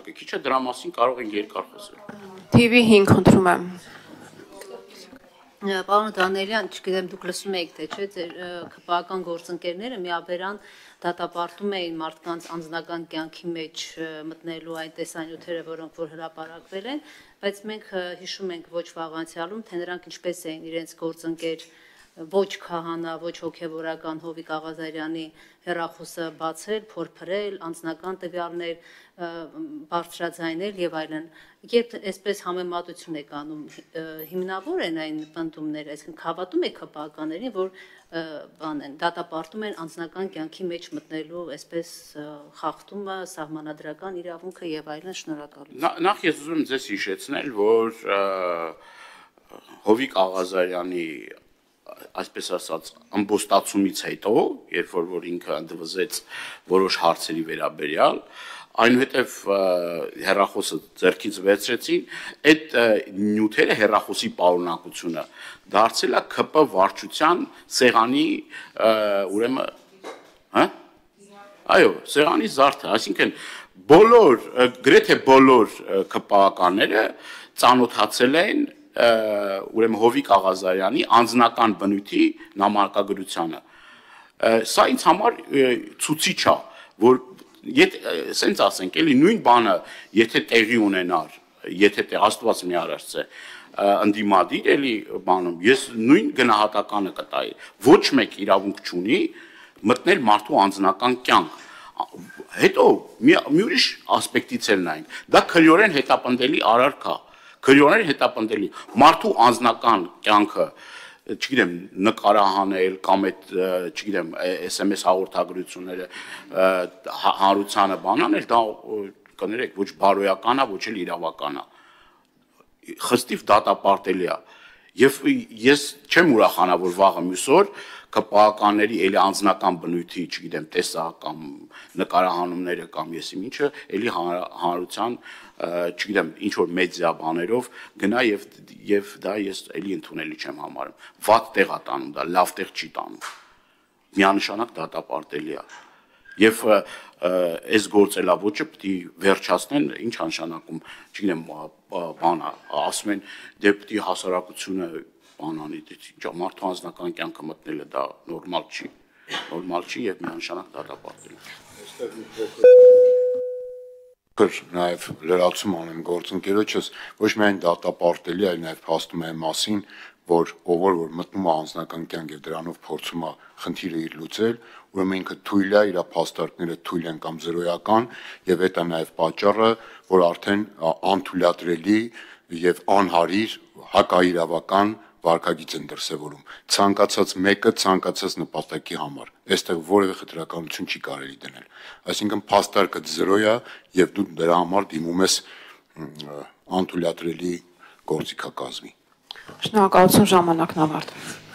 ժամանակը քիչ է, դրա մասին կարող ենք երկար խոսել։ TV5 խնդրում եմ։ Պարոն Դանելյան, չգիտեմ դուք լսում եք թե չէ, ձեր ԿՊԱ-ական գործընկերները միաբերան դատապարտում էին մարդկանց անձնական կյանքի մեջ մտնելու այն տեսանյութերը, որոնք որ հրապարակվել են, բայց մենք հիշում ենք ոչ վաղ անցյալում, թե նրանք ինչպես էին իրենց գործընկեր ոչ քահանա, ոչ հոգևորական Հովիկ Աղազարյանի հեռախոսը բացել, փորփրել, անձնական տվյալներ բարձրաձայնել եւ այլն։ Երբ այսպես համեմատություն եք անում, հիմնավոր են այն պնդումները, այսինքն հավատում եք ԿՊԱ-ականներին, որ դատապարտում են անձնական կյանքի մեջ մտնելու այսպես խախտումը, սահմանադրական իրավունքը եւ այլն, շնորհակալություն։ Նախ ես ուզում եմ ձեզ հիշեցնել, որ Հովիկ Աղազարյանի այսպես ասած ամբոստացումից հետո, երբ որ ինքը ընդվզեց որոշ հարցերի վերաբերյալ, այնուհետև հեռախոսը ձեռքից վերցրեցին, այդ նյութերը հեռախոսի պարունակությունը դարձել է ԿՊ վարչության սեղանի ուրեմն, այո, սեղանի զարդը, այսինքն գրեթե բոլոր ԿՊԱ-ականները ծանոթացել են ուրեմն Հովիկ Աղազարյանի անձնական բնույթի նամակագրությանը։ Սա ինձ համար ցուցիչ է, որ սենց ասենք, էլի նույն բանը, եթե տեղի ունենար, եթե Աստված մի արարծե, ընդդիմադիր էլի բանում, ես նույն գնահատականը կտայի։ Ոչ մեկ իրավունք չունի մտնել մարդու անձնական կյանք։ Հետո մի ուրիշ ասպեկտից էլ նայենք, դա քրեորեն հետապնդելի արարք է, քրեորեն հետապնդելի մարդու անձնական կյանքը, չգիտեմ, նկարահանել կամ այդ, չգիտեմ, SMS հաղորդագրությունները հանրությանը բանանել, դա կներեք, ոչ բարոյական է, ոչ էլ իրավական է։ Խստիվ դատապարտելի է։ Եվ ես չեմ ուրախանա, որ վաղը մյուս օր ԿՊԱ-ականների էլի անձնական բնույթի, չգիտեմ, տեսակ կամ նկարահանումները կամ եսի ինչը, էլի հանրության, չգիտեմ, ինչ որ մեդիա բաներով գնա եւ դա ես էլի ընդունելի չեմ համարում։ Վատ տեղ է տանում դա, լավ տեղ չի տանում։ Միանշանակ դատապարտելի է։ Եվ այս գործելավոճը պետք է վերջացնեն, ինչ նշանակում, չգիտեմ, բանա, ասում են, դե պետք է հասարակությունը բանանի, մարդու անձնական կյանքը մտնելը դա նորմալ չի եւ միանշանակ դատապարտել։ Նաև լրացում անեմ գործընկերոջս, ոչ միայն դատապարտելի, այլ նաև փաստում է մասին, որ ով որ մտնում է անձնական կյանք եւ դրանով փորձում է խնդիրը իր լուծել, ուրեմն ինքը թույլ է, իր փաստարկները թույլ են կամ զրոյական, եւ դա է նաև պատճառը, որ արդեն անթույլատրելի եւ անհարիր հակաիրավական վարքագիծ են դրսևորում։ Ցանկացած մեկը ցանկացած նպատակի համար։ Այստեղ որևէ խտրականություն չի կարելի դնել։ Այսինքն փաստարկը զրո է եւ դու դրա համար դիմում ես անթույլատրելի գործիքակազմի։ Շնորհակալություն, ժամանակն ավարտվեց։